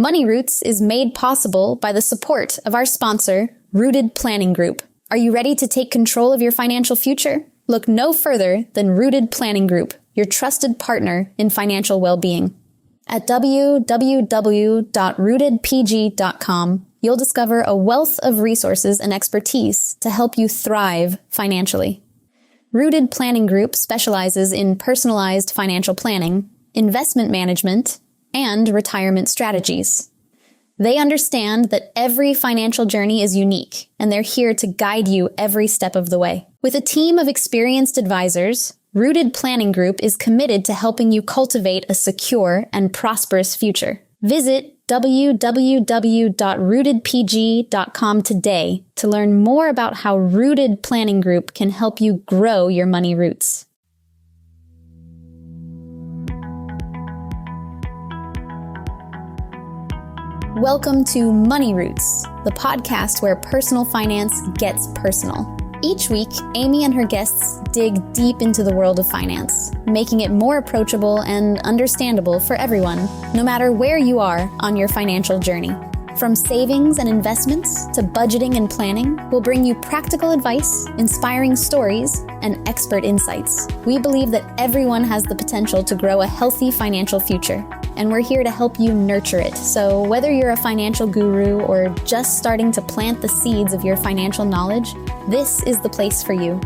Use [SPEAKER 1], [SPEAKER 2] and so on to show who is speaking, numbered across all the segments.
[SPEAKER 1] Money Roots is made possible by the support of our sponsor, Rooted Planning Group. Are you ready to take control of your financial future? Look no further than Rooted Planning Group, your trusted partner in financial well-being. At www.rootedpg.com, you'll discover a wealth of resources and expertise to help you thrive financially. Rooted Planning Group specializes in personalized financial planning, investment management, and retirement strategies. They understand that every financial journey is unique, and they're here to guide you every step of the way. With a team of experienced advisors, Rooted Planning Group is committed to helping you cultivate a secure and prosperous future. Visit www.rootedpg.com today to learn more about how Rooted Planning Group can help you grow your money roots. Welcome to Money Roots, the podcast where personal finance gets personal. Each week, Amy and her guests dig deep into the world of finance, making it more approachable and understandable for everyone, no matter where you are on your financial journey. From savings and investments to budgeting and planning, we'll bring you practical advice, inspiring stories, and expert insights. We believe that everyone has the potential to grow a healthy financial future, and we're here to help you nurture it. So whether you're a financial guru or just starting to plant the seeds of your financial knowledge, this is the place for you.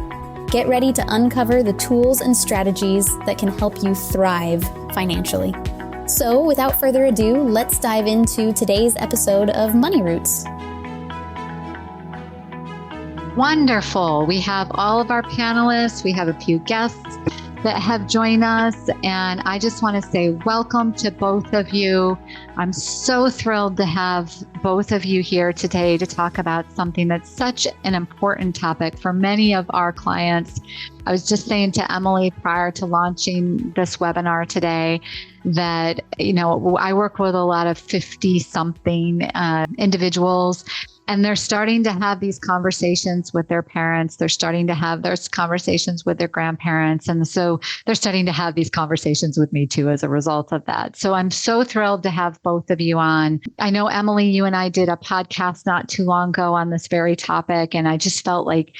[SPEAKER 1] Get ready to uncover the tools and strategies that can help you thrive financially. So without further ado, let's dive into today's episode of Money Roots.
[SPEAKER 2] Wonderful. We have all of our panelists. We have a few guests that have joined us. And I just want to say welcome to both of you. I'm so thrilled to have both of you here today to talk about something that's such an important topic for many of our clients. I was just saying to Emily prior to launching this webinar today that, I work with a lot of 50-something individuals, and they're starting to have these conversations with their parents. They're starting to have those conversations with their grandparents. And so they're starting to have these conversations with me too as a result of that. So I'm so thrilled to have both of you on. I know, Emily, you and I did a podcast not too long ago on this very topic. And I just felt like,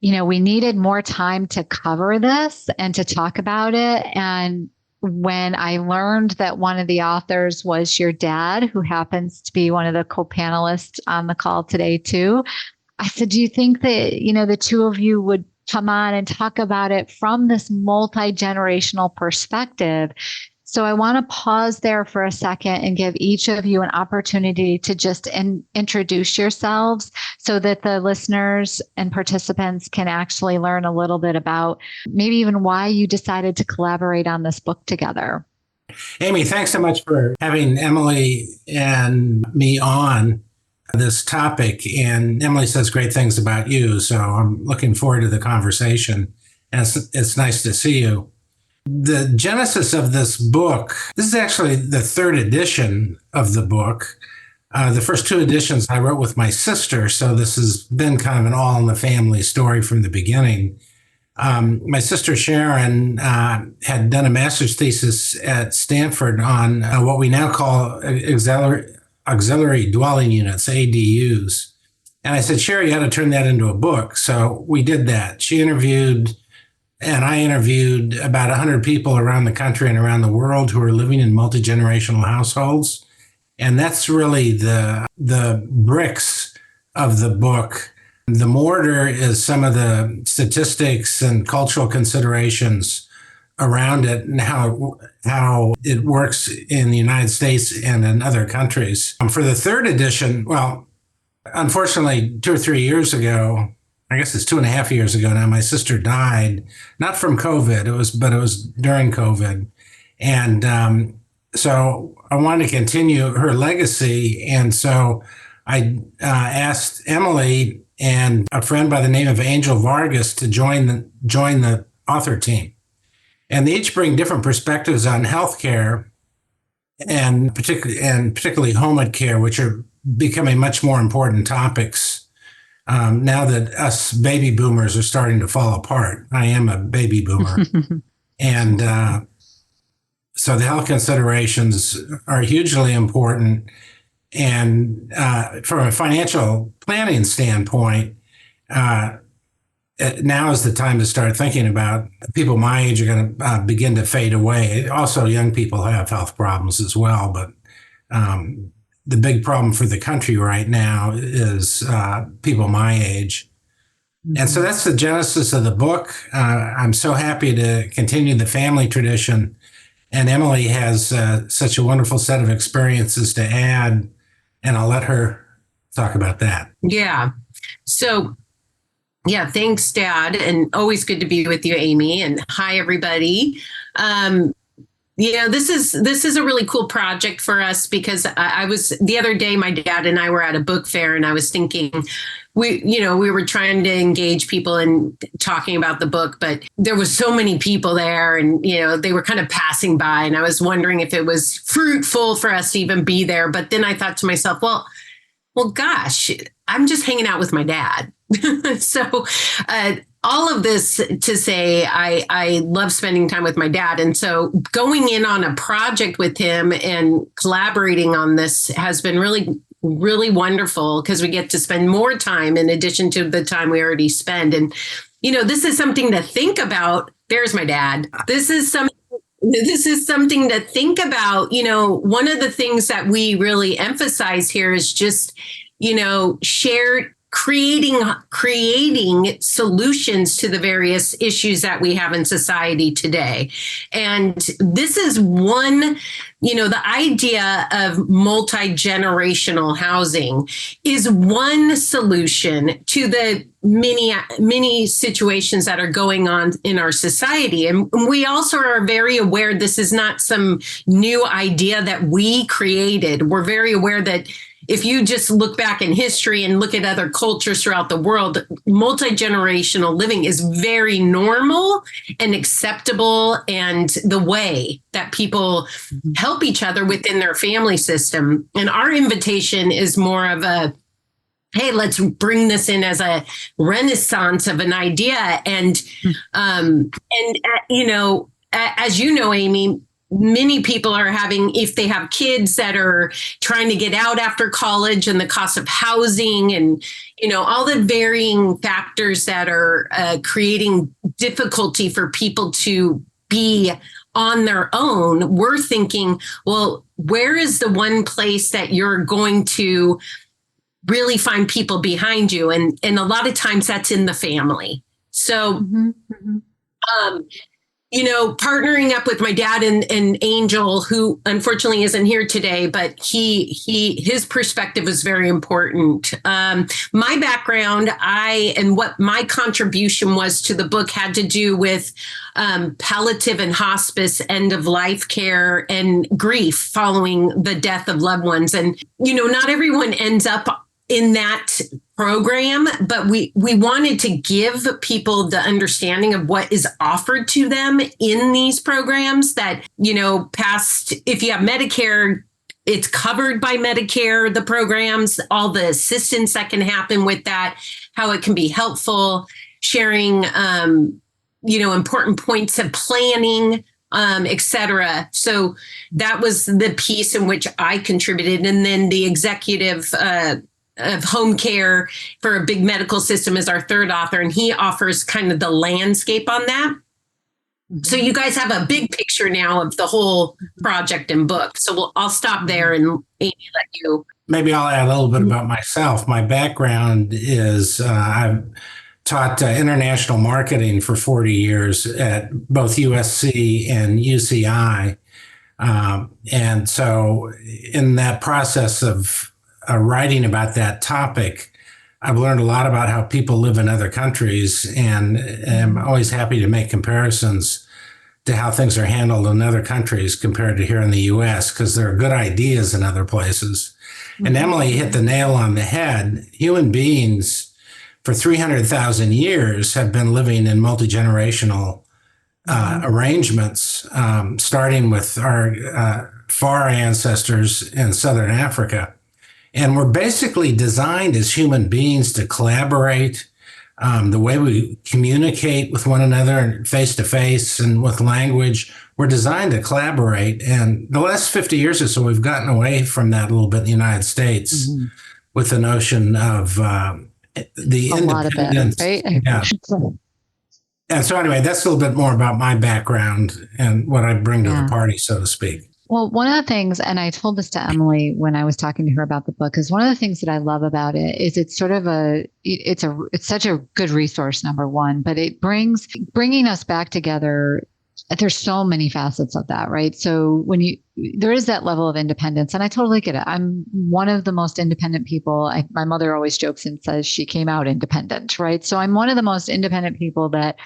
[SPEAKER 2] we needed more time to cover this and to talk about it. And when I learned that one of the authors was your dad, who happens to be one of the co-panelists on the call today too, I said, do you think that, the two of you would come on and talk about it from this multi-generational perspective? So I want to pause there for a second and give each of you an opportunity to just introduce yourselves so that the listeners and participants can actually learn a little bit about maybe even why you decided to collaborate on this book together.
[SPEAKER 3] Amy, thanks so much for having Emily and me on this topic. And Emily says great things about you, so I'm looking forward to the conversation. And it's nice to see you. The genesis of this book, this is actually the third edition of the book. The first two editions I wrote with my sister, so this has been kind of an all-in-the-family story from the beginning. My sister Sharon had done a master's thesis at Stanford on what we now call auxiliary dwelling units, ADUs. And I said, Sharon, you ought to turn that into a book. So we did that. She interviewed and I interviewed about 100 people around the country and around the world who are living in multi-generational households. And that's really the bricks of the book. The mortar is some of the statistics and cultural considerations around it and how it works in the United States and in other countries. For the third edition, well, unfortunately, 2 or 3 years ago, I guess it's 2.5 years ago now, my sister died, not from COVID, but it was during COVID. And so I wanted to continue her legacy. And so I asked Emily and a friend by the name of Angel Vargas to join the author team. And they each bring different perspectives on healthcare and particularly home care, which are becoming much more important topics now that us baby boomers are starting to fall apart. I am a baby boomer. And So the health considerations are hugely important. And from a financial planning standpoint, now is the time to start thinking about people my age are going to begin to fade away. Also, young people have health problems as well, but the big problem for the country right now is people my age. And so that's the genesis of the book. I'm so happy to continue the family tradition. And Emily has such a wonderful set of experiences to add, and I'll let her talk about that.
[SPEAKER 4] Yeah. So, yeah, thanks, Dad. And always good to be with you, Amy. And hi, everybody. This is a really cool project for us because I was the other day, my dad and I were at a book fair, and I was thinking we were trying to engage people in talking about the book, but there was so many people there, and they were kind of passing by, and I was wondering if it was fruitful for us to even be there. But then I thought to myself, well, gosh, I'm just hanging out with my dad. So all of this to say, I love spending time with my dad. And so going in on a project with him and collaborating on this has been really, really wonderful because we get to spend more time in addition to the time we already spend. And, this is something to think about. There's my dad. This is something to think about. One of the things that we really emphasize here is just, shared creating solutions to the various issues that we have in society today. And this is one, the idea of multi-generational housing is one solution to the many situations that are going on in our society. And we also are very aware this is not some new idea that we created. We're very aware that if you just look back in history and look at other cultures throughout the world, multi-generational living is very normal and acceptable, and the way that people help each other within their family system. And our invitation is more of a, hey, let's bring this in as a renaissance of an idea. And as you know, Amy, many people are having, if they have kids that are trying to get out after college, and the cost of housing and, all the varying factors that are creating difficulty for people to be on their own, we're thinking, well, where is the one place that you're going to really find people behind you? And a lot of times that's in the family. So, partnering up with my dad and Angel, who unfortunately isn't here today, but his perspective was very important. My background, and what my contribution was to the book had to do with palliative and hospice, end of life care, and grief following the death of loved ones. And, not everyone ends up in that program, but we wanted to give people the understanding of what is offered to them in these programs that, past, if you have Medicare, it's covered by Medicare, the programs, all the assistance that can happen with that, how it can be helpful, sharing, important points of planning, et cetera. So that was the piece in which I contributed. And then the executive, of home care for a big medical system is our third author, and he offers kind of the landscape on that. So you guys have a big picture now of the whole project and book. So I'll stop there and Amy, let you.
[SPEAKER 3] Maybe I'll add a little bit about myself. My background is I've taught international marketing for 40 years at both USC and UCI. And so in that process of writing about that topic, I've learned a lot about how people live in other countries, and am always happy to make comparisons to how things are handled in other countries compared to here in the US, because there are good ideas in other places. And Emily hit the nail on the head. Human beings for 300,000 years have been living in multi-generational arrangements, starting with our far ancestors in Southern Africa. And we're basically designed as human beings to collaborate. The way we communicate with one another face to face and with language, we're designed to collaborate. And the last 50 years or so, we've gotten away from that a little bit in the United States with the notion of the
[SPEAKER 2] a lot of it, right?
[SPEAKER 3] Yeah. And so anyway, that's a little bit more about my background and what I bring to the party, so to speak.
[SPEAKER 2] Well, one of the things, and I told this to Emily when I was talking to her about the book, is one of the things that I love about it is it's sort of it's such a good resource, number one, but it bringing us back together. There's so many facets of that, right? So there is that level of independence, and I totally get it. I'm one of the most independent people. My mother always jokes and says she came out independent, right? So I'm one of the most independent people that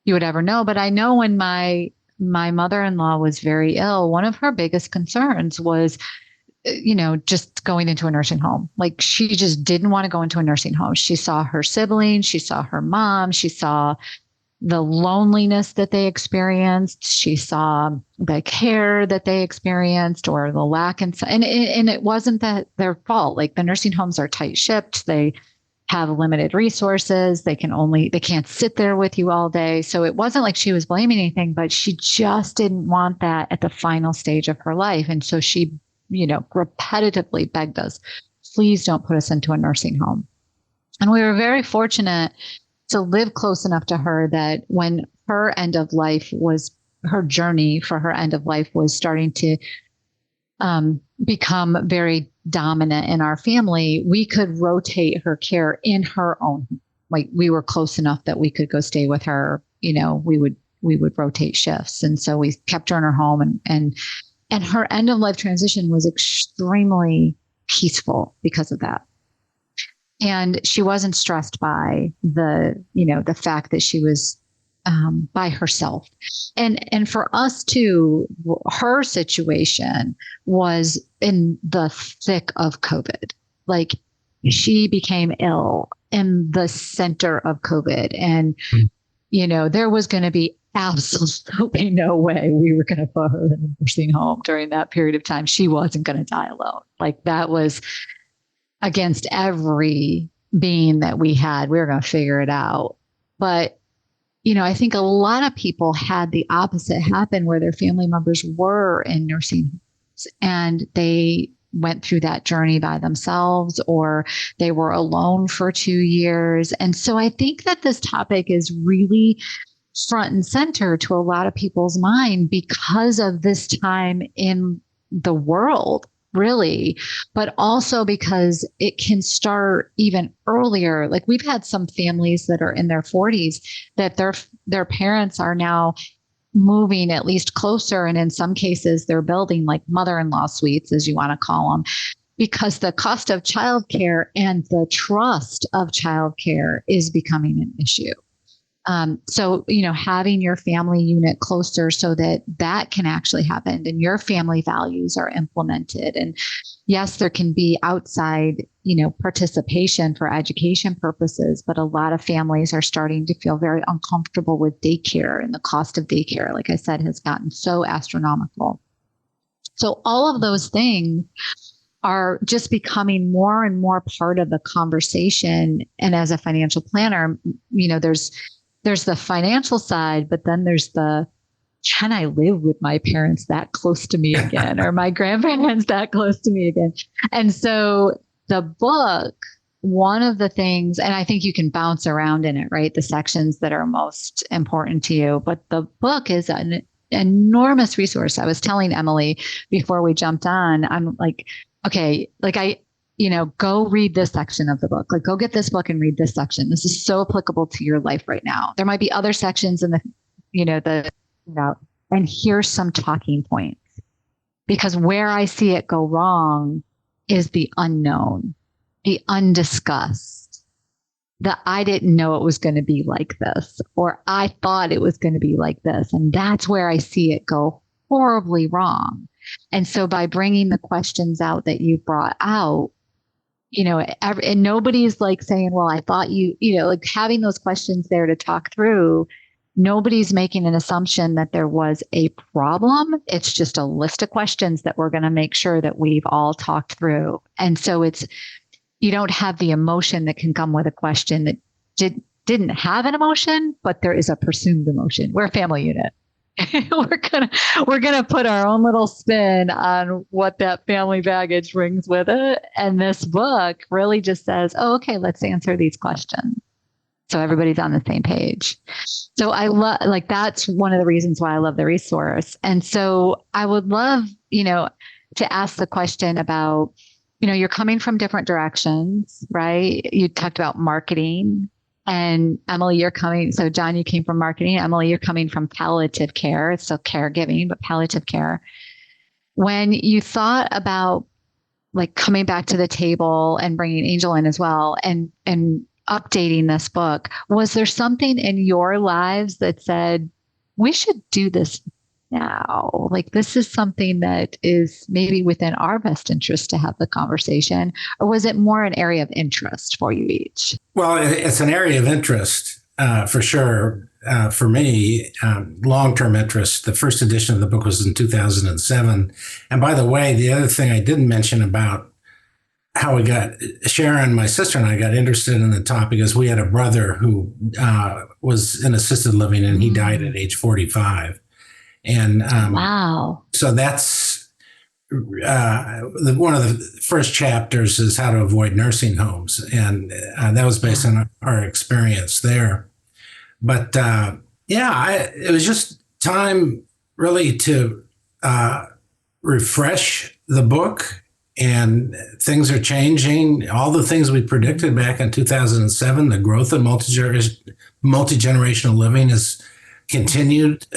[SPEAKER 2] you would ever know. But I know when my mother-in-law was very ill, one of her biggest concerns was, just going into a nursing home. Like, she just didn't want to go into a nursing home. She saw her siblings, she saw her mom, she saw the loneliness that they experienced. She saw the care that they experienced, or the lack and it wasn't that their fault. Like, the nursing homes are tight-shipped. They have limited resources. They can't sit there with you all day. So it wasn't like she was blaming anything, but she just didn't want that at the final stage of her life. And so she, repetitively begged us, please don't put us into a nursing home. And we were very fortunate to live close enough to her that when her journey for her end of life was starting to become very dominant in our family, we could rotate her care in her own. Like, we were close enough that we could go stay with her. We would rotate shifts, and so we kept her in her home. And her end of life transition was extremely peaceful because of that. And she wasn't stressed by the fact that she was by herself. And for us too, her situation was in the thick of COVID. Like, she became ill in the center of COVID. And, there was going to be absolutely no way we were going to put her in a nursing home during that period of time. She wasn't going to die alone. Like, that was against every being that we had. We were going to figure it out. But I think a lot of people had the opposite happen, where their family members were in nursing homes and they went through that journey by themselves, or they were alone for 2 years. And so I think that this topic is really front and center to a lot of people's mind because of this time in the world, really, but also because it can start even earlier. Like, we've had some families that are in their 40s that their parents are now moving at least closer. And in some cases, they're building like mother-in-law suites, as you want to call them, because the cost of childcare and the trust of childcare is becoming an issue. So, having your family unit closer so that can actually happen and your family values are implemented. And yes, there can be outside, participation for education purposes, but a lot of families are starting to feel very uncomfortable with daycare, and the cost of daycare, like I said, has gotten so astronomical. So all of those things are just becoming more and more part of the conversation. And as a financial planner, there's the financial side, but then there's can I live with my parents that close to me again, or my grandparents that close to me again? And so the book, one of the things, and I think you can bounce around in it, right? The sections that are most important to you, but the book is an enormous resource. I was telling Emily before we jumped on, I'm like, okay, go read this section of the book. Like, go get this book and read this section. This is so applicable to your life right now. There might be other sections in and here's some talking points, because where I see it go wrong is the unknown, the undiscussed, that I didn't know it was going to be like this, or I thought it was going to be like this. And that's where I see it go horribly wrong. And so by bringing the questions out that you brought out, and nobody's like saying, well, I thought like having those questions there to talk through, nobody's making an assumption that there was a problem. It's just a list of questions that we're going to make sure that we've all talked through. And so you don't have the emotion that can come with a question that didn't have an emotion, but there is a presumed emotion. We're a family unit. we're gonna put our own little spin on what that family baggage brings with it. And this book really just says, oh, okay, let's answer these questions. So everybody's on the same page. So I love, like, that's one of the reasons why I love the resource. And so I would love, to ask the question about, you're coming from different directions, right? You talked about marketing, and Emily, so John, you came from marketing. Emily, you're coming from palliative care. It's still caregiving, but palliative care. When you thought about like coming back to the table and bringing Angel in as well, and updating this book, was there something in your lives that said, we should do this now? Like, this is something that is maybe within our best interest to have the conversation, or was it more an area of interest for you each?
[SPEAKER 3] Well, it's an area of interest for sure. For me, long-term interest. The first edition of the book was in 2007. And by the way, the other thing I didn't mention about how Sharon, my sister, and I got interested in the topic is we had a brother who was in assisted living, and he died at age 45. And
[SPEAKER 2] wow.
[SPEAKER 3] So that's one of the first chapters is how to avoid nursing homes. And that was based on our experience there. But it was just time really to refresh the book. And things are changing. All the things we predicted back in 2007, the growth of multi-generational living has continued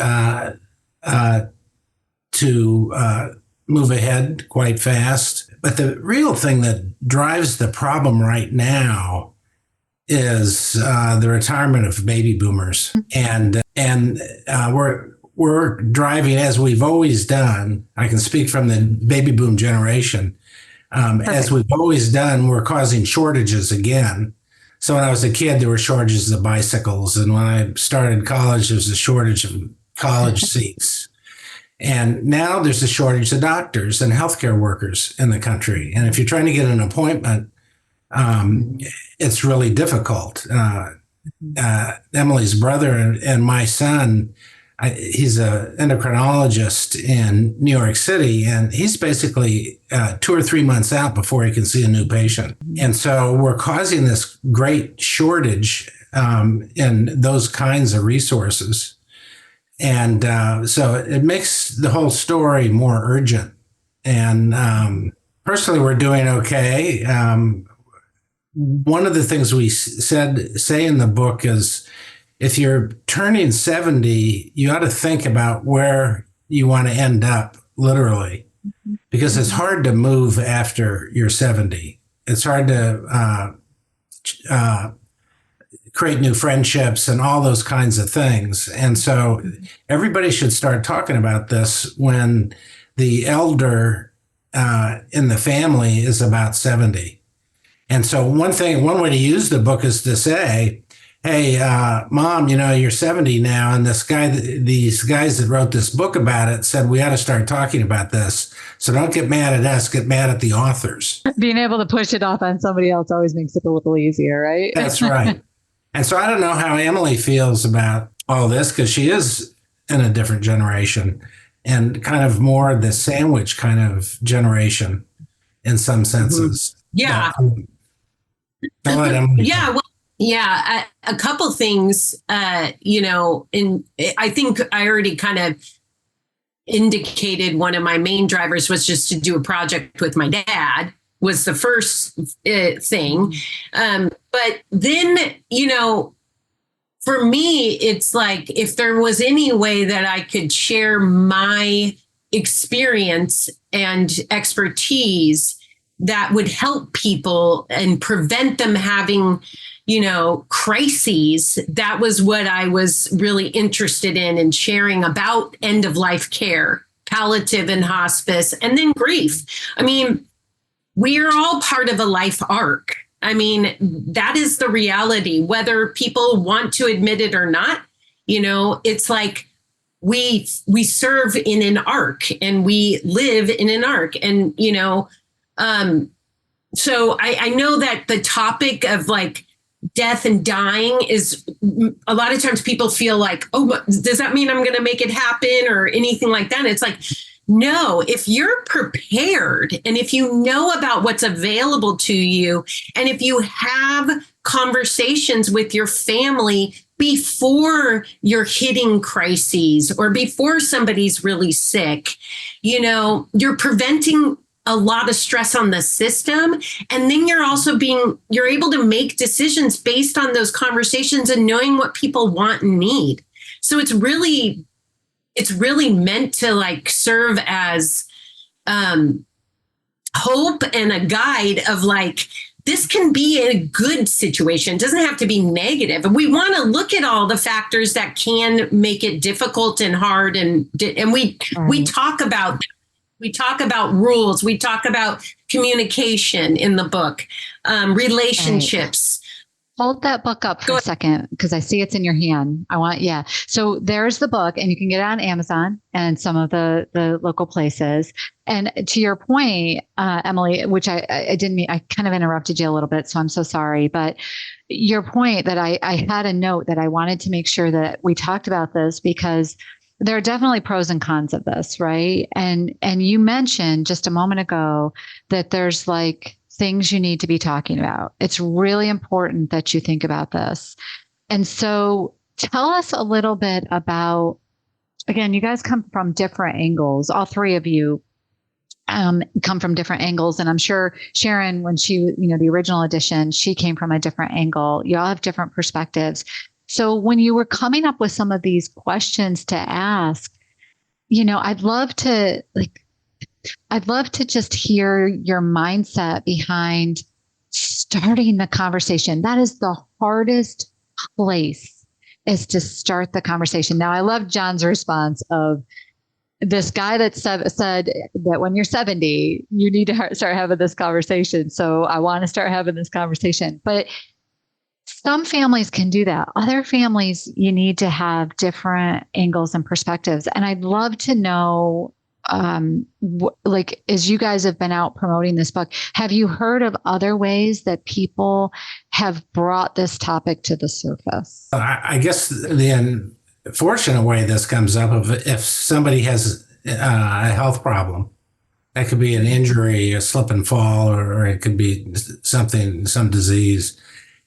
[SPEAKER 3] to move ahead quite fast. But the real thing that drives the problem right now is the retirement of baby boomers. And we're driving, as we've always done. I can speak from the baby boom generation. As we've always done, we're causing shortages again. So when I was a kid, there were shortages of bicycles. And when I started college, there was a shortage of college seats. And now there's a shortage of doctors and healthcare workers in the country. And if you're trying to get an appointment, it's really difficult. Emily's brother and my son, he's an endocrinologist in New York City, and he's basically 2 or 3 months out before he can see a new patient. And so we're causing this great shortage in those kinds of resources. And so it makes the whole story more urgent. And personally, we're doing okay. One of the things we say in the book is, if you're turning 70, you ought to think about where you want to end up, literally, because it's hard to move after you're 70. It's hard to create new friendships and all those kinds of things. And so everybody should start talking about this when the elder in the family is about 70. And so one way to use the book is to say, hey, Mom, you're 70 now, and these guys that wrote this book about it said we ought to start talking about this. So don't get mad at us, get mad at the authors.
[SPEAKER 2] Being able to push it off on somebody else always makes it a little easier, right?
[SPEAKER 3] That's right. And so I don't know how Emily feels about all this, because she is in a different generation and kind of more the sandwich kind of generation in some senses.
[SPEAKER 4] Yeah.
[SPEAKER 3] I'll let Emily
[SPEAKER 4] well, yeah, a couple things, and I think I already kind of indicated one of my main drivers was just to do a project with my dad was the first thing. But then, for me, it's like, if there was any way that I could share my experience and expertise that would help people and prevent them having crises, that was what I was really interested in sharing about end of life care, palliative and hospice, and then grief. I mean, we are all part of a life arc. I mean, that is the reality, whether people want to admit it or not. It's like we serve in an arc and we live in an arc. And, so I know that the topic of like, death and dying is a lot of times people feel like, oh, does that mean I'm going to make it happen or anything like that? And it's like, no, if you're prepared and if you know about what's available to you, and if you have conversations with your family before you're hitting crises or before somebody's really sick, you're preventing a lot of stress on the system. And then you're able to make decisions based on those conversations and knowing what people want and need. So it's really meant to like serve as hope and a guide of like, this can be a good situation. It doesn't have to be negative. And we want to look at all the factors that can make it difficult and hard. And we talk about rules. We talk about communication in the book, relationships.
[SPEAKER 2] Hold that book up for a second, because I see it's in your hand. So there's the book, and you can get it on Amazon and some of the local places. And to your point, Emily, which I didn't mean, I kind of interrupted you a little bit, so I'm so sorry. But your point that I had a note that I wanted to make sure that we talked about this, because there are definitely pros and cons of this, right? And you mentioned just a moment ago that there's like things you need to be talking about. It's really important that you think about this. And so tell us a little bit about, again, you guys come from different angles. All three of you come from different angles. And I'm sure Sharon, when she, the original edition, she came from a different angle. You all have different perspectives. So when you were coming up with some of these questions to ask, I'd love to just hear your mindset behind starting the conversation. That is the hardest place, is to start the conversation. Now, I love John's response of this guy that said that when you're 70, you need to start having this conversation. So I want to start having this conversation. But some families can do that. Other families, you need to have different angles and perspectives. And I'd love to know, as you guys have been out promoting this book, have you heard of other ways that people have brought this topic to the surface?
[SPEAKER 3] I guess the unfortunate way this comes up of if somebody has a health problem, that could be an injury, a slip and fall, or it could be some disease.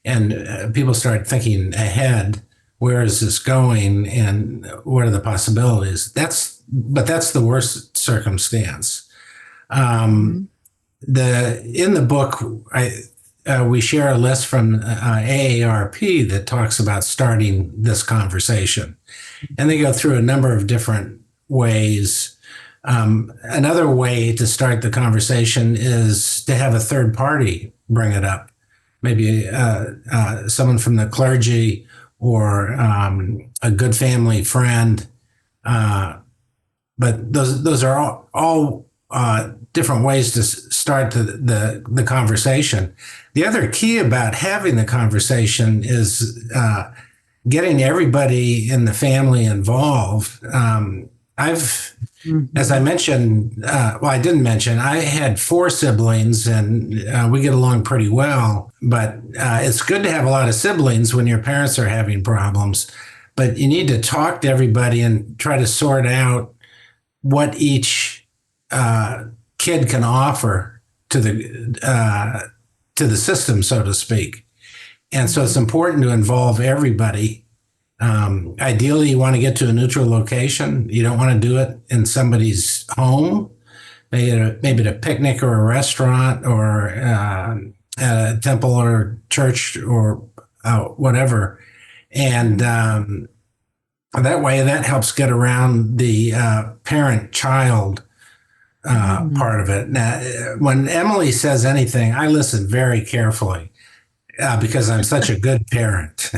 [SPEAKER 3] And people start thinking ahead, where is this going and what are the possibilities? But that's the worst circumstance. In the book, we share a list from AARP that talks about starting this conversation. And they go through a number of different ways. Another way to start the conversation is to have a third party bring it up. Maybe someone from the clergy or a good family friend. But those are all different ways to start the conversation. The other key about having the conversation is getting everybody in the family involved. As I mentioned, I didn't mention, I had 4 siblings and we get along pretty well, but it's good to have a lot of siblings when your parents are having problems, but you need to talk to everybody and try to sort out what each kid can offer to the system, so to speak. And so it's important to involve everybody. Ideally, you want to get to a neutral location. You don't want to do it in somebody's home, maybe at a picnic or a restaurant or at a temple or church or whatever. And that way, that helps get around the parent-child part of it. Now, when Emily says anything, I listen very carefully because I'm such a good parent.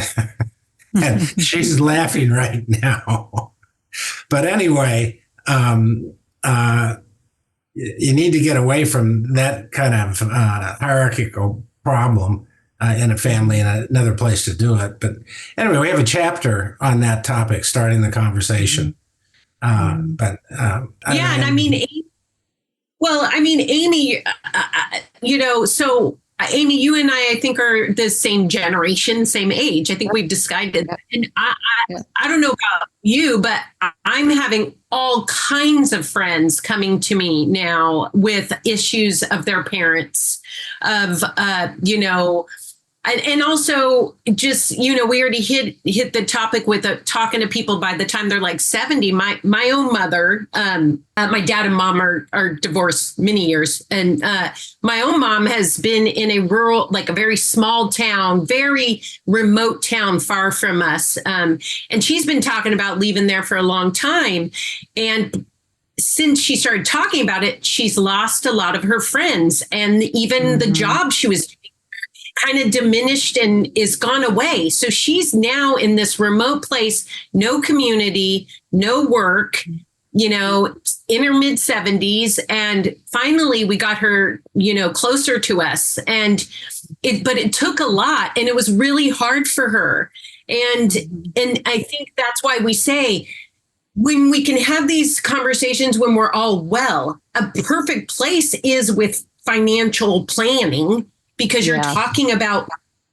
[SPEAKER 3] And she's laughing right now. But anyway, you need to get away from that kind of hierarchical problem in a family and another place to do it. But anyway, we have a chapter on that topic, starting the conversation. Amy,
[SPEAKER 4] so Amy, you and I think, are the same generation, same age. I think we've decided. And I don't know about you, but I'm having all kinds of friends coming to me now with issues of their parents, of, and also just, we already hit the topic with talking to people by the time they're like 70. My own mother, my dad and mom are divorced many years. And my own mom has been in a rural, like a very small town, very remote town far from us. And she's been talking about leaving there for a long time. And since she started talking about it, she's lost a lot of her friends, and even the job she was kind of diminished and is gone away. So she's now in this remote place, no community, no work, in her mid 70s. And finally we got her, closer to us. But it took a lot, and it was really hard for her. And I think that's why we say, when we can have these conversations when we're all well, a perfect place is with financial planning, because you're talking about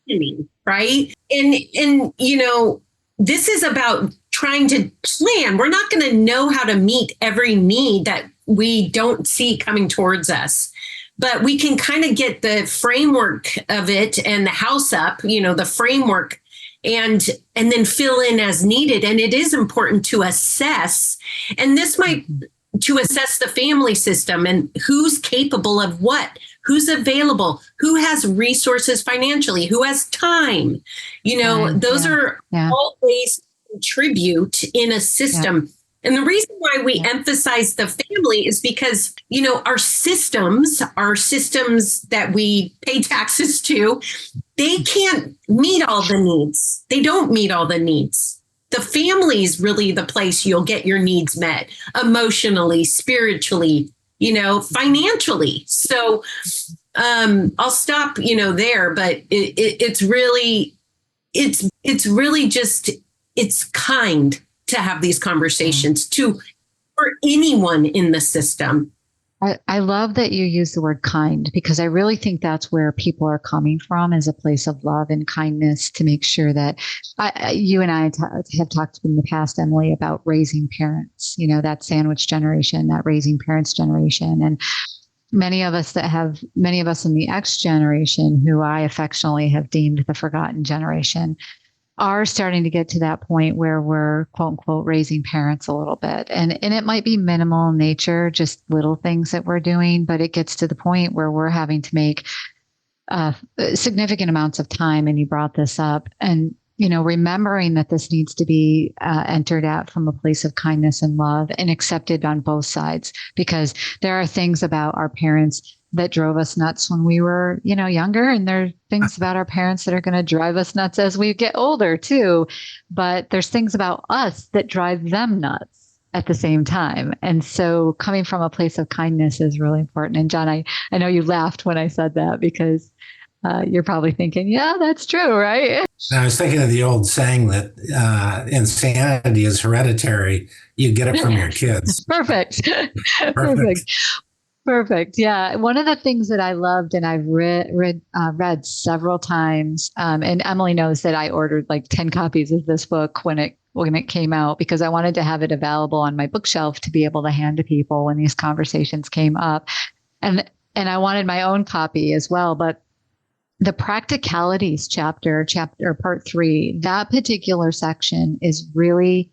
[SPEAKER 4] planning, right? And this is about trying to plan. We're not going to know how to meet every need that we don't see coming towards us, but we can kind of get the framework of it and the house up, the framework, and then fill in as needed. And it is important to assess, and this might, to assess the family system and who's capable of what, who's available, who has resources financially, who has time. Those are all ways to contribute in a system. And the reason why we emphasize the family is because, our systems that we pay taxes to, they can't meet all the needs. They don't meet all the needs. The family is really the place you'll get your needs met emotionally, spiritually, financially. So I'll stop, there, but it's really just, it's kind to have these conversations for anyone in the system.
[SPEAKER 2] I love that you use the word kind, because I really think that's where people are coming from, as a place of love and kindness, to make sure that you and I have talked in the past, Emily, about raising parents, that sandwich generation, that raising parents generation. And many of us in the X generation, who I affectionately have deemed the forgotten generation, are starting to get to that point where we're, quote unquote, raising parents a little bit. And it might be minimal in nature, just little things that we're doing, but it gets to the point where we're having to make significant amounts of time. And you brought this up, and, remembering that this needs to be entered at from a place of kindness and love, and accepted on both sides, because there are things about our parents that drove us nuts when we were, younger. And there are things about our parents that are going to drive us nuts as we get older too. But there's things about us that drive them nuts at the same time. And so coming from a place of kindness is really important. And John, I know you laughed when I said that, because you're probably thinking, yeah, that's true, right?
[SPEAKER 3] I was thinking of the old saying that insanity is hereditary. You get it from your kids.
[SPEAKER 2] Perfect. Perfect. Yeah. One of the things that I loved, and I've read several times, and Emily knows that I ordered like 10 copies of this book when it came out, because I wanted to have it available on my bookshelf to be able to hand to people when these conversations came up. And I wanted my own copy as well. But the practicalities chapter part 3, that particular section is really,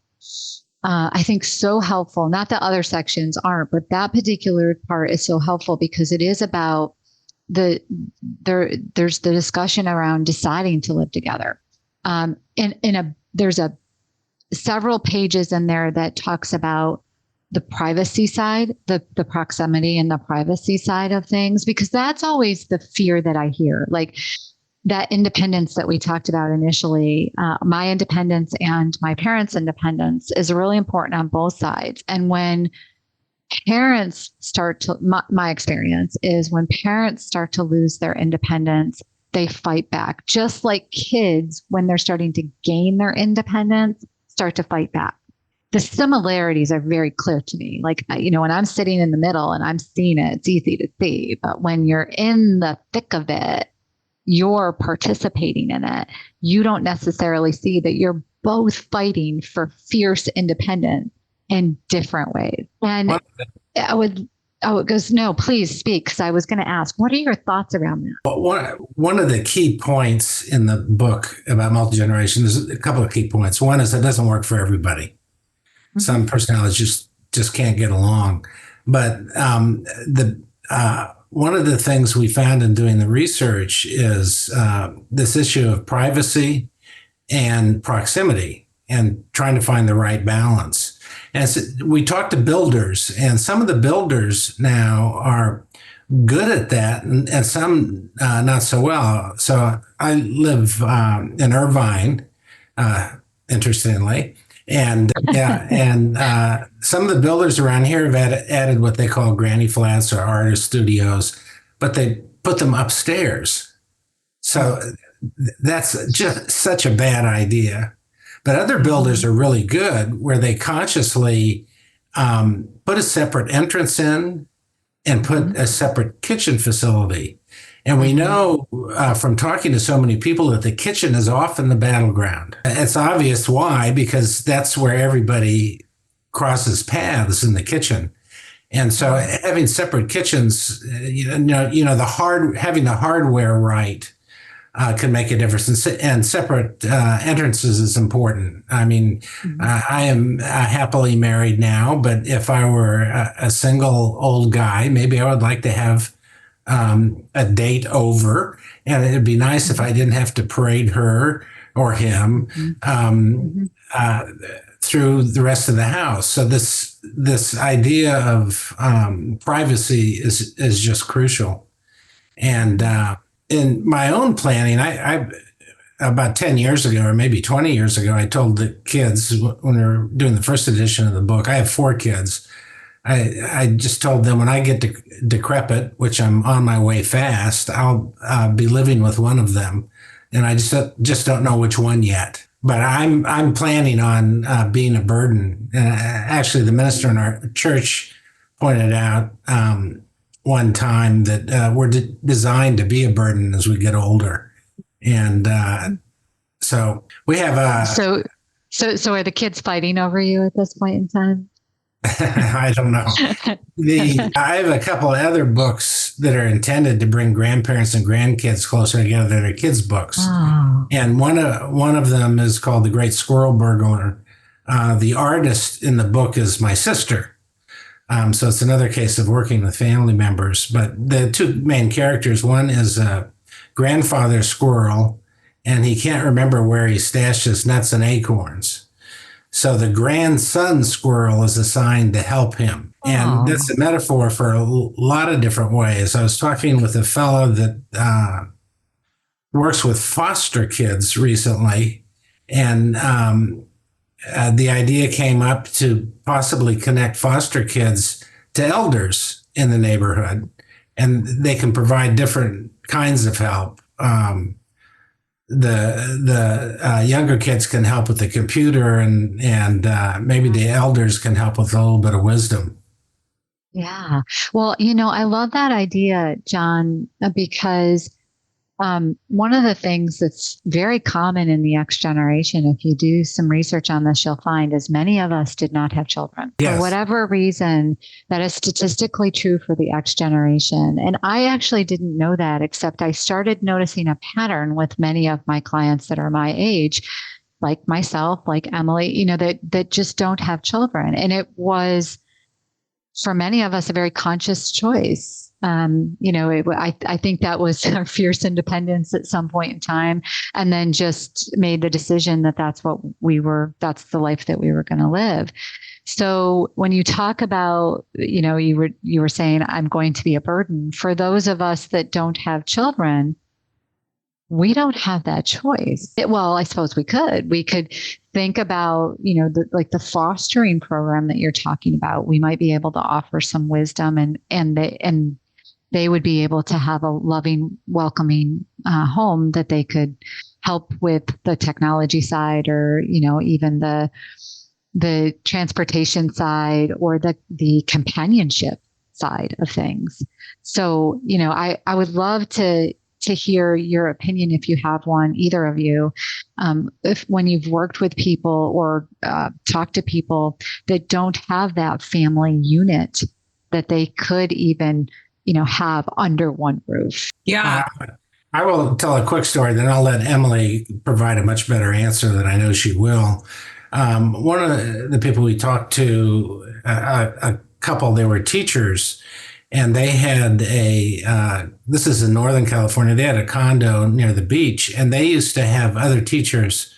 [SPEAKER 2] I think, so helpful. Not that other sections aren't, but that particular part is so helpful, because it is about there's the discussion around deciding to live together. There's several pages in there that talks about the privacy side, the proximity and the privacy side of things, because that's always the fear that I hear. Like that independence that we talked about initially, my independence and my parents' independence is really important on both sides. And when parents my experience is when parents start to lose their independence, they fight back. Just like kids, when they're starting to gain their independence, start to fight back. The similarities are very clear to me. Like, when I'm sitting in the middle and I'm seeing it, it's easy to see. But when you're in the thick of it, you're participating in it, you don't necessarily see that you're both fighting for fierce independence in different ways. And it goes, no, please speak. Because I was going to ask, what are your thoughts around that?
[SPEAKER 3] One of the key points in the book about multi-generation is a couple of key points. One is it doesn't work for everybody. Mm-hmm. Some personalities just can't get along. But one of the things we found in doing the research is this issue of privacy and proximity and trying to find the right balance. And so we talked to builders, and some of the builders now are good at that, and some not so well. So I live in Irvine, interestingly, and some of the builders around here have added what they call granny flats or artist studios, but they put them upstairs. So that's just such a bad idea. But other builders are really good where they consciously put a separate entrance in and put a separate kitchen facility. And we know from talking to so many people that the kitchen is often the battleground. It's obvious why, because that's where everybody crosses paths, in the kitchen. And so having separate kitchens, having the hardware right, can make a difference, and separate entrances is important. I mean, I am happily married now, but if I were a single old guy, maybe I would like to have a date over, and it'd be nice if I didn't have to parade her or him through the rest of the house. So this idea of privacy is just crucial, and in my own planning, I about 10 years ago, or maybe 20 years ago, I told the kids when we were doing the first edition of the book, I have 4 kids. I just told them when I get decrepit, which I'm on my way fast, I'll be living with one of them. And I just don't know which one yet. But I'm planning on being a burden. Actually, the minister in our church pointed out one time that we're designed to be a burden as we get older. And so we have
[SPEAKER 2] So are the kids fighting over you at this point in time?
[SPEAKER 3] I don't know. I have a couple of other books that are intended to bring grandparents and grandkids closer together. That are kids' books. Oh. And one of them is called The Great Squirrel Burglar. The artist in the book is my sister. So it's another case of working with family members. But the 2 main characters, one is a grandfather squirrel, and he can't remember where he stashed his nuts and acorns. So the grandson squirrel is assigned to help him. And that's a metaphor for a lot of different ways. I was talking with a fellow that works with foster kids recently, and the idea came up to possibly connect foster kids to elders in the neighborhood, and they can provide different kinds of help. The younger kids can help with the computer, and maybe the elders can help with a little bit of wisdom.
[SPEAKER 2] Yeah. Well, I love that idea, John, because one of the things that's very common in the X generation, if you do some research on this, you'll find is many of us did not have children. Yes. For whatever reason, that is statistically true for the X generation. And I actually didn't know that, except I started noticing a pattern with many of my clients that are my age, like myself, like Emily, that just don't have children. And it was, for many of us, a very conscious choice. I think that was our fierce independence at some point in time, and then just made the decision that that's the life that we were going to live. So when you talk about, you were saying, I'm going to be a burden for those of us that don't have children. We don't have that choice. Well, I suppose we could think about, the fostering program that you're talking about. We might be able to offer some wisdom, and they would be able to have a loving, welcoming home that they could help with the technology side, or, even the transportation side, or the companionship side of things. So, I would love to to hear your opinion, if you have one, either of you, if when you've worked with people or talked to people that don't have that family unit that they could even, have under one roof.
[SPEAKER 4] Yeah.
[SPEAKER 3] I will tell a quick story, then I'll let Emily provide a much better answer than I know she will. One of the people we talked to, a couple, they were teachers, and they had this is in Northern California, they had a condo near the beach, and they used to have other teachers,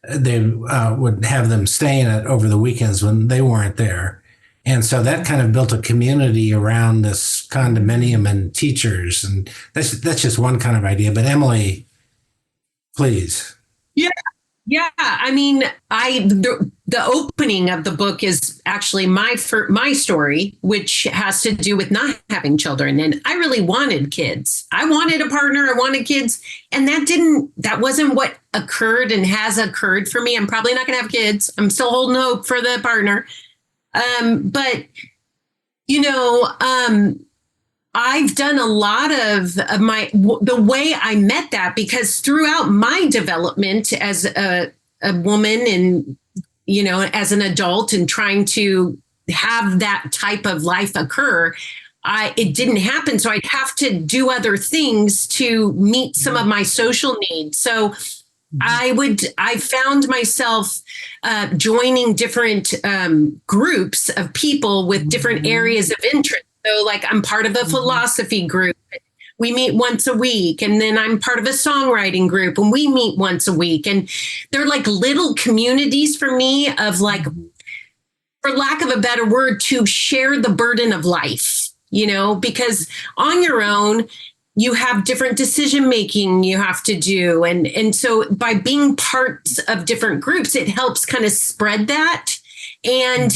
[SPEAKER 3] they would have them stay in it over the weekends when they weren't there. And so that kind of built a community around this condominium and teachers. And that's just one kind of idea. But Emily, please.
[SPEAKER 4] Yeah. Yeah. I mean, the opening of the book is actually my story, which has to do with not having children. And I really wanted kids. I wanted a partner. I wanted kids. And that wasn't what occurred and has occurred for me. I'm probably not going to have kids. I'm still holding hope for the partner. But, I've done a lot of the way I met that, because throughout my development as a woman and, as an adult and trying to have that type of life occur, it didn't happen. So I'd have to do other things to meet some of my social needs. So I found myself joining different groups of people with different areas of interest. So like I'm part of a philosophy group. We meet once a week. And then I'm part of a songwriting group and we meet once a week. And they're like little communities for me of like, for lack of a better word, to share the burden of life, because on your own, you have different decision making you have to do. And so by being parts of different groups, it helps kind of spread that. And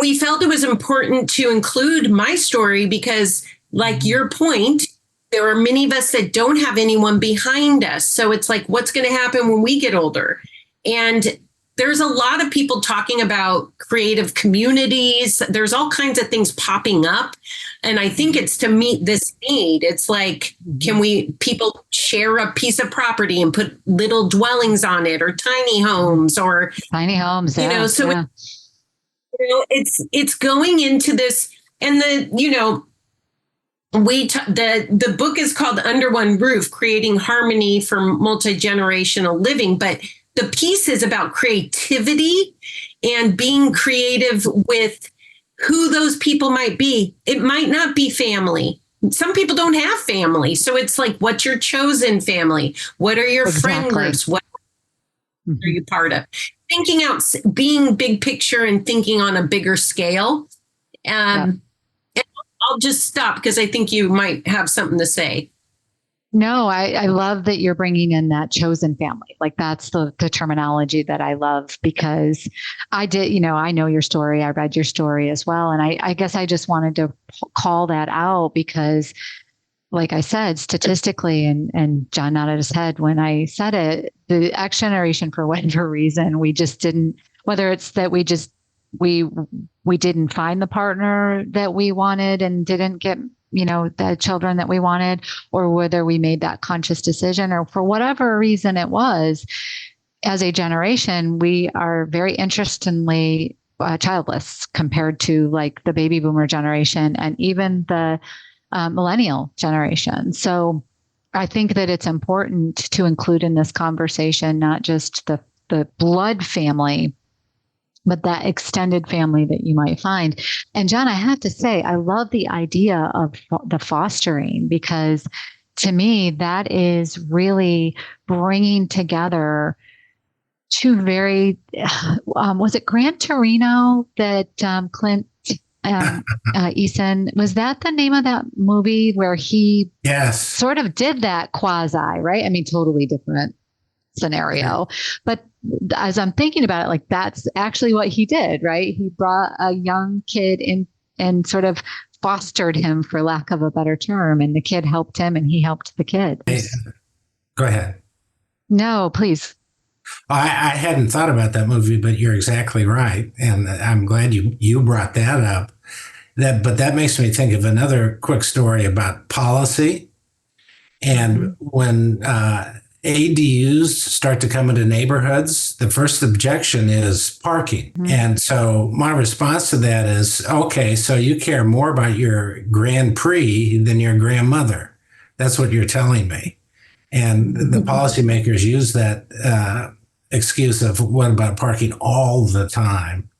[SPEAKER 4] we felt it was important to include my story because, like your point, there are many of us that don't have anyone behind us. So it's like, what's going to happen when we get older? And there's a lot of people talking about creative communities. There's all kinds of things popping up. And I think it's to meet this need. It's like, can people share a piece of property and put little dwellings on it, or tiny homes,
[SPEAKER 2] so
[SPEAKER 4] yeah. It's going into this, and the book is called Under One Roof, Creating Harmony for Multi-Generational Living. But the piece is about creativity and being creative with who those people might be. It might not be family. Some people don't have family. So it's like, what's your chosen family? What are your friend groups? What are you part of? Thinking out, being big picture and thinking on a bigger scale. And I'll just stop because I think you might have something to say.
[SPEAKER 2] No, I love that you're bringing in that chosen family. Like that's the terminology that I love, because I know your story. I read your story as well. And I guess I just wanted to call that out because, like I said, statistically, and John nodded his head when I said it, the X generation, for whatever reason, we just didn't, whether it's that we didn't find the partner that we wanted and didn't get the children that we wanted, or whether we made that conscious decision, or for whatever reason it was, as a generation, we are very interestingly childless compared to like the baby boomer generation and even the millennial generation. So I think that it's important to include in this conversation, not just the blood family, but that extended family that you might find. And John, I have to say, I love the idea of the fostering, because to me, that is really bringing together two very, was it Gran Torino that Clint Eastwood, was that the name of that movie where he sort of did that quasi, right? I mean, totally different scenario, but as I'm thinking about it, like that's actually what he did, right? He brought a young kid in and sort of fostered him, for lack of a better term, and the kid helped him and he helped the kid.
[SPEAKER 3] Go ahead.
[SPEAKER 2] No, please.
[SPEAKER 3] I hadn't thought about that movie, but you're exactly right. And I'm glad you brought that up. But that makes me think of another quick story about policy. And when ADUs start to come into neighborhoods, the first objection is parking. And so my response to that is, okay, so you care more about your Grand Prix than your grandmother. That's what you're telling me. And the policymakers use that excuse of what about parking all the time?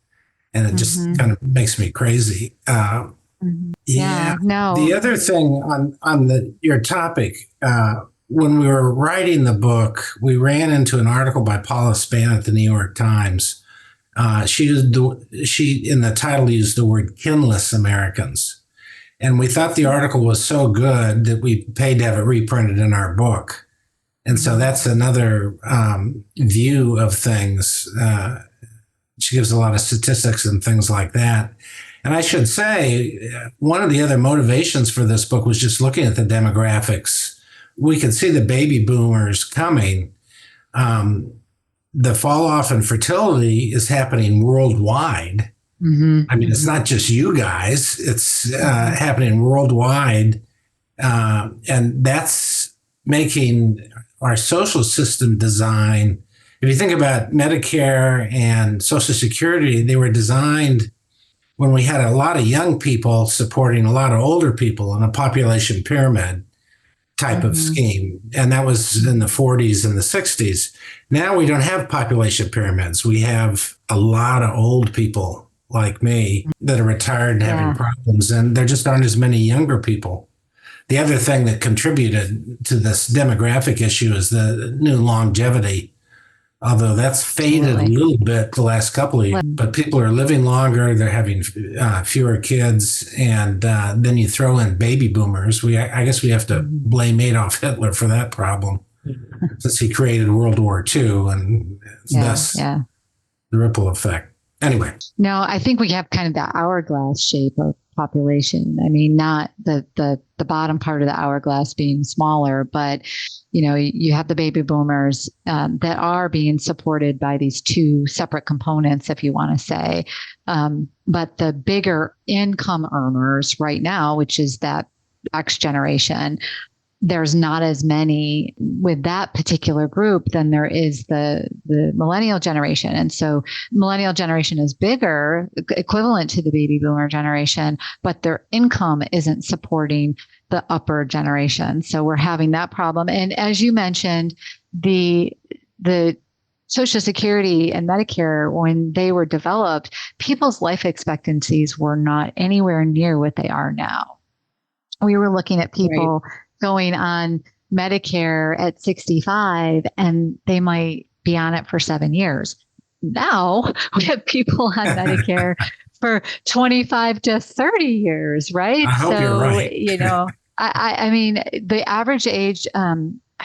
[SPEAKER 3] And it just kind of makes me crazy.
[SPEAKER 2] Yeah, no.
[SPEAKER 3] The other thing on your topic, when we were writing the book, we ran into an article by Paula Spann at the New York Times. She in the title used the word kinless Americans. And we thought the article was so good that we paid to have it reprinted in our book. And so that's another view of things. She gives a lot of statistics and things like that. And I should say, one of the other motivations for this book was just looking at the demographics. We could see the baby boomers coming. The fall off in fertility is happening worldwide. I mean, it's not just you guys, it's happening worldwide. And that's making our social system design. If you think about Medicare and Social Security, they were designed when we had a lot of young people supporting a lot of older people in a population pyramid type of scheme. And that was in the 40s and the 60s. Now we don't have population pyramids. We have a lot of old people like me that are retired and having problems, and there just aren't as many younger people. The other thing that contributed to this demographic issue is the new longevity, although that's faded a little bit the last couple of years. But people are living longer, they're having fewer kids, and then you throw in baby boomers. I guess we have to blame Adolf Hitler for that problem, since he created World War II, and thus the ripple effect. Anyway.
[SPEAKER 2] No, I think we have kind of the hourglass shape of population. I mean, not the bottom part of the hourglass being smaller, but you have the baby boomers that are being supported by these two separate components, if you want to say. But the bigger income earners right now, which is that X generation, there's not as many with that particular group than there is the millennial generation. And so millennial generation is bigger, equivalent to the baby boomer generation, but their income isn't supporting the upper generation. So we're having that problem. And as you mentioned, the Social Security and Medicare, when they were developed, people's life expectancies were not anywhere near what they are now. We were looking at people going on Medicare at 65, and they might be on it for 7 years. Now we have people on Medicare for 25 to 30 years, right?
[SPEAKER 3] I hope you're right.
[SPEAKER 2] I mean, the average age,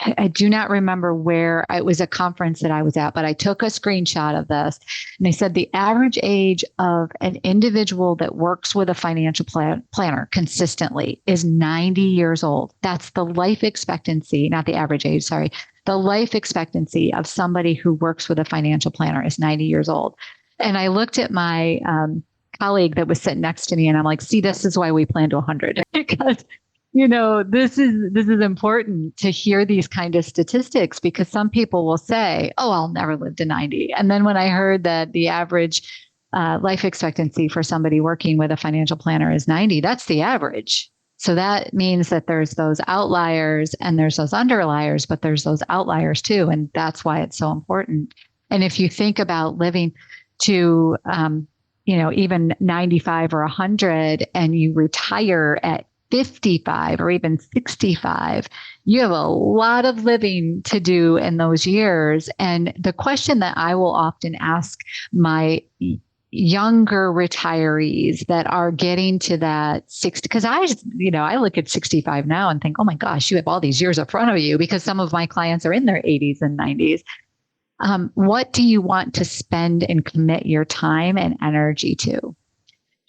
[SPEAKER 2] I do not remember where. It was a conference that I was at, but I took a screenshot of this, and they said the average age of an individual that works with a financial planner consistently is 90 years old. That's the life expectancy, not the average age, sorry. The life expectancy of somebody who works with a financial planner is 90 years old. And I looked at my colleague that was sitting next to me, and I'm like, see, this is why we plan to 100, because this is important to hear these kind of statistics, because some people will say, oh, I'll never live to 90. And then when I heard that the average life expectancy for somebody working with a financial planner is 90, that's the average. So that means that there's those outliers and there's those underliers, but there's those outliers too. And that's why it's so important. And if you think about living to, even 95 or 100, and you retire at 55 or even 65, you have a lot of living to do in those years. And the question that I will often ask my younger retirees that are getting to that 60, because I look at 65 now and think, oh my gosh, you have all these years in front of you, because some of my clients are in their 80s and 90s. What do you want to spend and commit your time and energy to?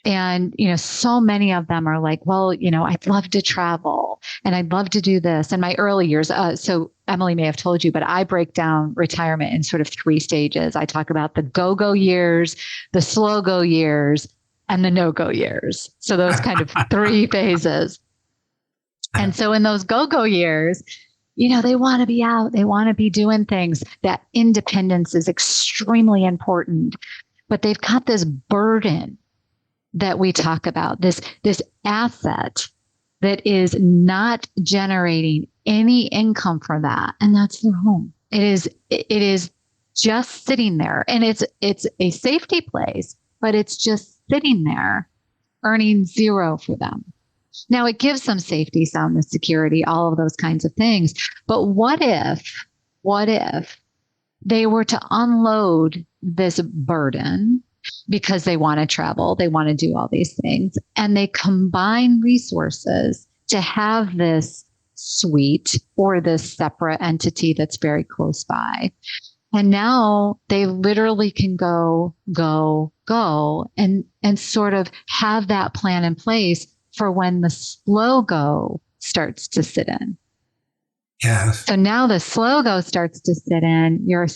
[SPEAKER 2] And, so many of them are like, well, I'd love to travel and I'd love to do this. And my early years, so Emily may have told you, but I break down retirement in sort of 3 stages. I talk about the go-go years, the slow-go years, and the no-go years. So those kind of 3 phases. And so in those go-go years, you know, they want to be out, they want to be doing things. That independence is extremely important, but they've got this burden that we talk about, this asset that is not generating any income for that. And that's their home. It is just sitting there, and it's a safety place, but it's just sitting there earning zero for them. Now it gives them safety, soundness, security, all of those kinds of things. But what if they were to unload this burden because they want to travel, they want to do all these things, and they combine resources to have this suite or this separate entity that's very close by. And now they literally can go and sort of have that plan in place for when the slow go starts to sit in.
[SPEAKER 3] Yeah.
[SPEAKER 2] So now the slow go starts to sit in. You're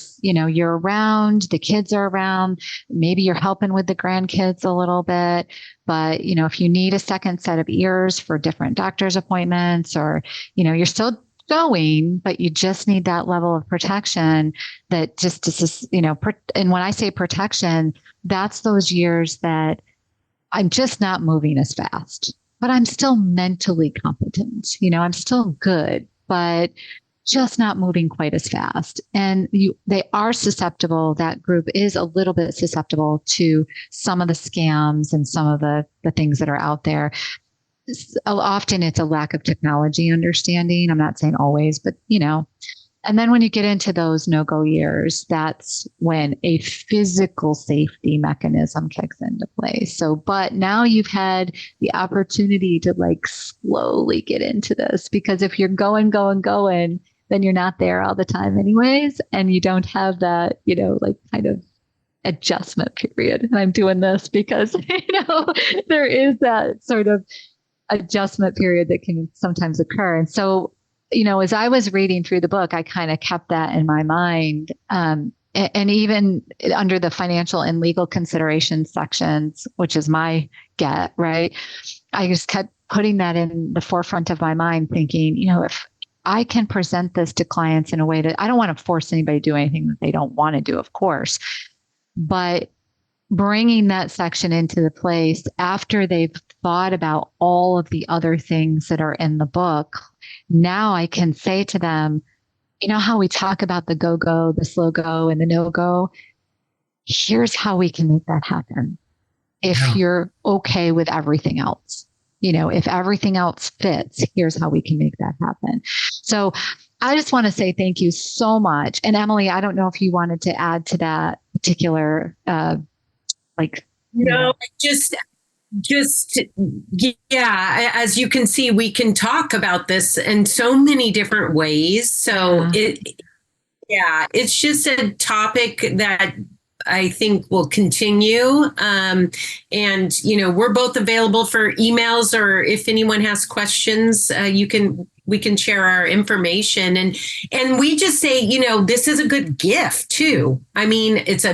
[SPEAKER 2] around, the kids are around, maybe you're helping with the grandkids a little bit, but if you need a second set of ears for different doctor's appointments, or, you're still going, but you just need that level of protection that just, and when I say protection, that's those years that I'm just not moving as fast, but I'm still mentally competent. I'm still good, but just not moving quite as fast. And they are susceptible. That group is a little bit susceptible to some of the scams and some of the things that are out there. Often it's a lack of technology understanding. I'm not saying always, but and then when you get into those no-go years, that's when a physical safety mechanism kicks into place. So, but now you've had the opportunity to slowly get into this, because if you're going, then you're not there all the time anyways. And you don't have that, kind of adjustment period. And I'm doing this because, there is that sort of adjustment period that can sometimes occur. And so, as I was reading through the book, I kind of kept that in my mind. And even under the financial and legal considerations sections, which is my get, right? I just kept putting that in the forefront of my mind, thinking, if I can present this to clients in a way that I don't want to force anybody to do anything that they don't want to do, of course, but bringing that section into the place after they've thought about all of the other things that are in the book. Now I can say to them, how we talk about the go-go, the slow go, and the no-go? Here's how we can make that happen. If you're okay with everything else, if everything else fits, here's how we can make that happen. So I just want to say thank you so much. And Emily, I don't know if you wanted to add to that particular,
[SPEAKER 4] No, yeah, as you can see, we can talk about this in so many different ways. So it's just a topic that I think will continue. And, we're both available for emails, or if anyone has questions, we can share our information, and we just say, this is a good gift too. I mean, it's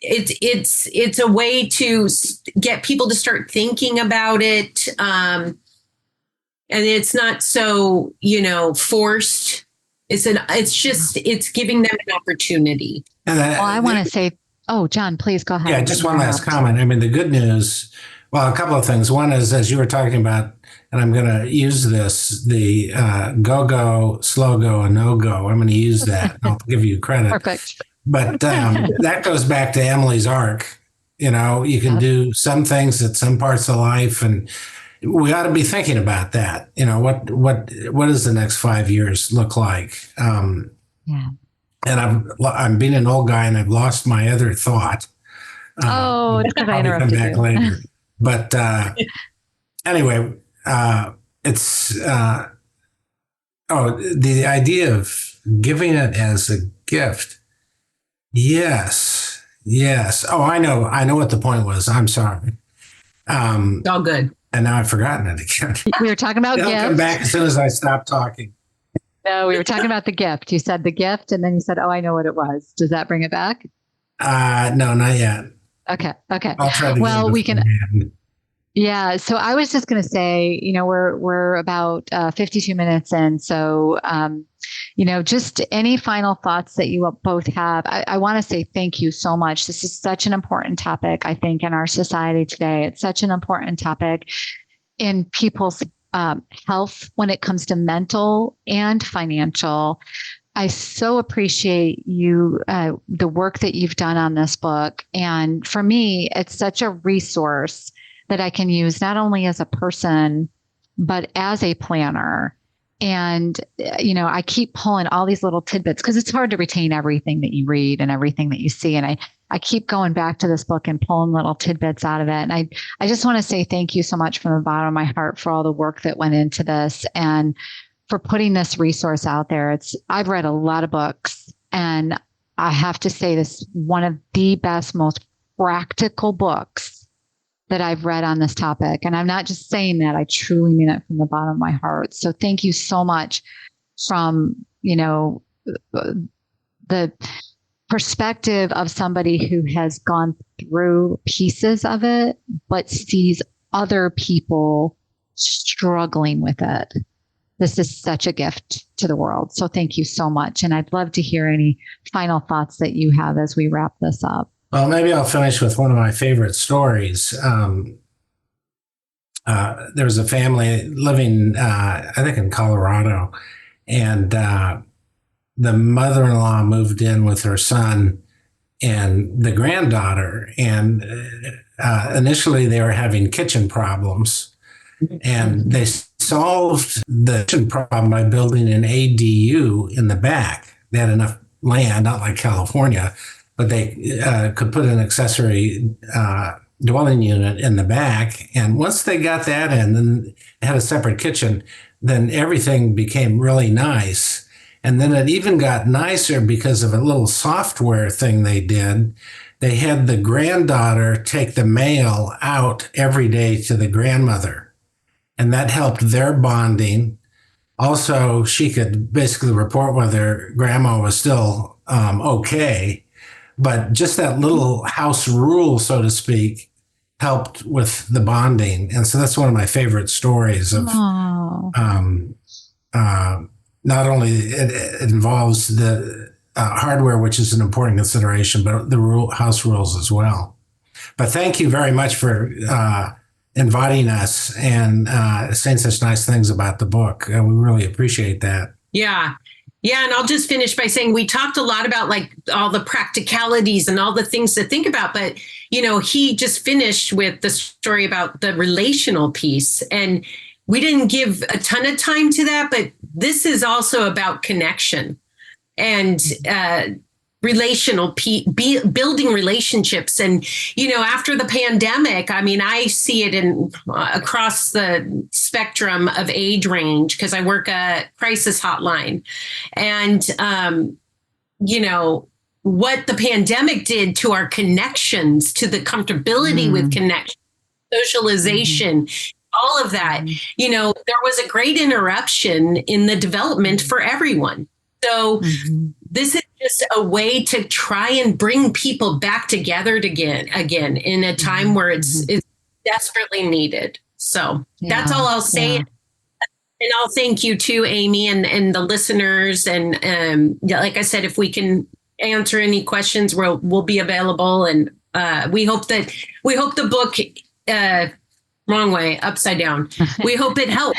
[SPEAKER 4] it's a way to get people to start thinking about it. And it's not so, forced. It's giving them an opportunity.
[SPEAKER 2] I want to say, John, please go ahead.
[SPEAKER 3] Yeah, just one last comment. I mean, the good news, a couple of things. One is, as you were talking about, and I'm going to use this, the go-go, slow-go, and no-go. I'm going to use that. I'll give you credit.
[SPEAKER 2] Perfect.
[SPEAKER 3] But that goes back to Emily's arc. You can do some things at some parts of life, and we ought to be thinking about that. What does the next 5 years look like? And I'm being an old guy, and I've lost my other thought.
[SPEAKER 2] It's because I interrupted
[SPEAKER 3] come back
[SPEAKER 2] you.
[SPEAKER 3] later. But anyway, it's the idea of giving it as a gift. Yes. Oh, I know what the point was. I'm sorry.
[SPEAKER 4] It's all good.
[SPEAKER 3] And now I've forgotten it again.
[SPEAKER 2] We were talking about
[SPEAKER 3] It'll
[SPEAKER 2] gifts.
[SPEAKER 3] come back as soon as I stop talking.
[SPEAKER 2] No, we were talking about the gift. You said the gift, and then you said, I know what it was. Does that bring it back?
[SPEAKER 3] No, not yet.
[SPEAKER 2] Okay.
[SPEAKER 3] I'll try to
[SPEAKER 2] we can. Yeah, so I was just going to say, we're about 52 minutes in, so just any final thoughts that you both have. I want to say thank you so much. This is such an important topic, I think, in our society today. It's such an important topic in people's health when it comes to mental and financial. I so appreciate you, the work that you've done on this book. And for me, it's such a resource that I can use not only as a person, but as a planner. And, I keep pulling all these little tidbits because it's hard to retain everything that you read and everything that you see. And I keep going back to this book and pulling little tidbits out of it. And I just want to say thank you so much from the bottom of my heart for all the work that went into this and for putting this resource out there. I've read a lot of books, and I have to say this is one of the best, most practical books that I've read on this topic. And I'm not just saying that, I truly mean it from the bottom of my heart. So thank you so much from, the perspective of somebody who has gone through pieces of it, but sees other people struggling with it. This is such a gift to the world. So thank you so much. And I'd love to hear any final thoughts that you have as we wrap this up.
[SPEAKER 3] Well, maybe I'll finish with one of my favorite stories. There was a family living, I think, in Colorado, and the mother-in-law moved in with her son and the granddaughter. And initially, they were having kitchen problems, and they solved the kitchen problem by building an ADU in the back. They had enough land, not like California, but they could put an accessory dwelling unit in the back. And once they got that in, then they had a separate kitchen, then everything became really nice. And then it even got nicer because of a little software thing they did. They had the granddaughter take the mail out every day to the grandmother, and that helped their bonding. Also, she could basically report whether grandma was still okay. But just that little house rule, so to speak, helped with the bonding. And so that's one of my favorite stories of not only it involves the hardware, which is an important consideration, but the house rules as well. But thank you very much for inviting us and saying such nice things about the book. We really appreciate that.
[SPEAKER 4] Yeah. Yeah. And I'll just finish by saying we talked a lot about like all the practicalities and all the things to think about. But, he just finished with the story about the relational piece. And we didn't give a ton of time to that, but this is also about connection and building relationships. And, after the pandemic, I see it across the spectrum of age range because I work a crisis hotline. And, what the pandemic did to our connections, to the comfortability with connection, socialization, all of that, there was a great interruption in the development for everyone. So this is just a way to try and bring people back together again in a time where it's desperately needed. So that's all I'll say. Yeah. And I'll thank you too, Amy, and the listeners. And like I said, if we can answer any questions, we'll be available. And we hope the book, wrong way, upside down. We hope it helps.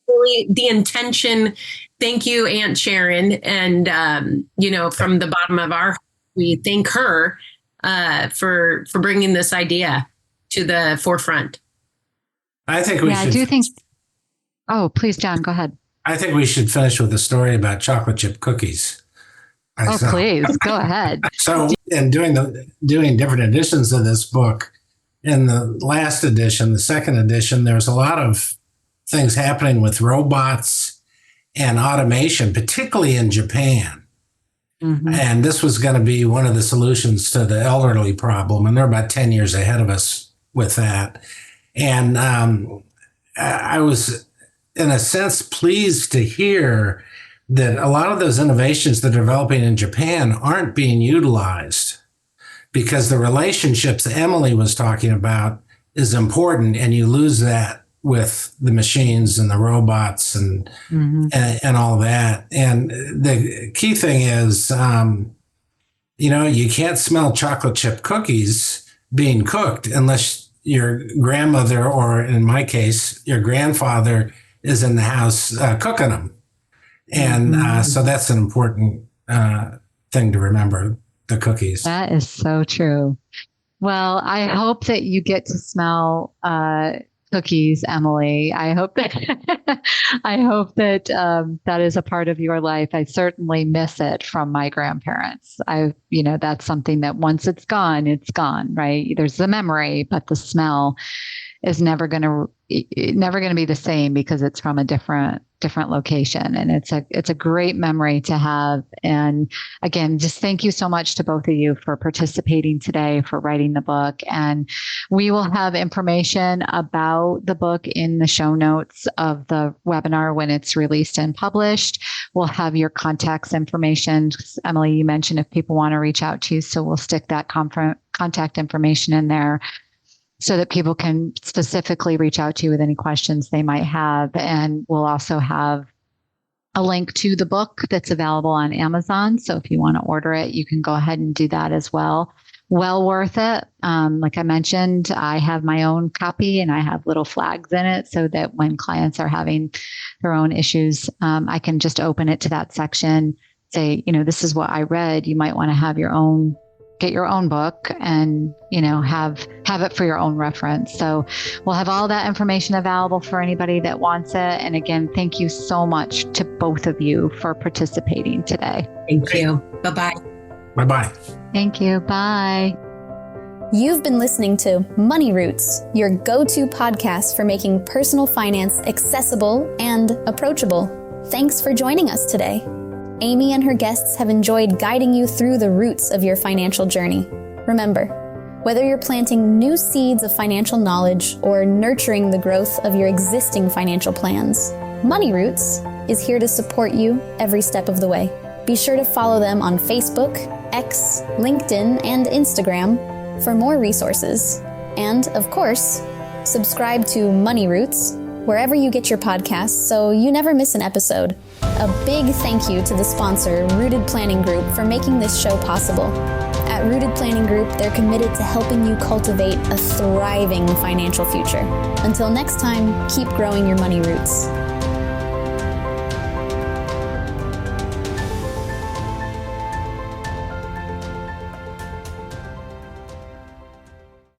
[SPEAKER 4] The intention. Thank you, Aunt Sharon. And, from the bottom of our heart, we thank her for bringing this idea to the forefront.
[SPEAKER 3] I think we should.
[SPEAKER 2] I do think. Oh, please, John, go ahead.
[SPEAKER 3] I think we should finish with a story about chocolate chip cookies.
[SPEAKER 2] Please, go ahead.
[SPEAKER 3] So in doing different editions of this book, in the last edition, the second edition, there's a lot of things happening with robots and automation, particularly in Japan. And this was going to be one of the solutions to the elderly problem. And they're about 10 years ahead of us with that. And I was, in a sense, pleased to hear that a lot of those innovations that are developing in Japan aren't being utilized because the relationships Emily was talking about is important, and you lose that with the machines and the robots and all that. And the key thing is, you can't smell chocolate chip cookies being cooked unless your grandmother, or in my case, your grandfather, is in the house cooking them. And so that's an important thing to remember, the cookies.
[SPEAKER 2] That is so true. Well, I hope that you get to smell cookies, Emily. I hope that that is a part of your life. I certainly miss it from my grandparents. That's something that once it's gone, right? There's the memory, but the smell is never going to be the same because it's from a different location. And it's a great memory to have. And again, just thank you so much to both of you for participating today, for writing the book. And we will have information about the book in the show notes of the webinar when it's released and published. We'll have your contacts information. Emily, you mentioned if people want to reach out to you, so we'll stick that contact information in there, so that people can specifically reach out to you with any questions they might have. And we'll also have a link to the book that's available on Amazon. So if you want to order it, you can go ahead and do that as well. Well worth it. Like I mentioned, I have my own copy and I have little flags in it so that when clients are having their own issues, I can just open it to that section, say, this is what I read. You might want to have get your own book and, have it for your own reference. So we'll have all that information available for anybody that wants it. And again, thank you so much to both of you for participating today.
[SPEAKER 4] Thank you. Bye-bye.
[SPEAKER 3] Bye-bye.
[SPEAKER 2] Thank you. Bye.
[SPEAKER 1] You've been listening to Money Roots, your go-to podcast for making personal finance accessible and approachable. Thanks for joining us today. Amy and her guests have enjoyed guiding you through the roots of your financial journey. Remember, whether you're planting new seeds of financial knowledge or nurturing the growth of your existing financial plans, Money Roots is here to support you every step of the way. Be sure to follow them on Facebook, X, LinkedIn, and Instagram for more resources. And, of course, subscribe to Money Roots wherever you get your podcasts so you never miss an episode. A big thank you to the sponsor, Rooted Planning Group, for making this show possible. At Rooted Planning Group, they're committed to helping you cultivate a thriving financial future. Until next time, keep growing your money roots.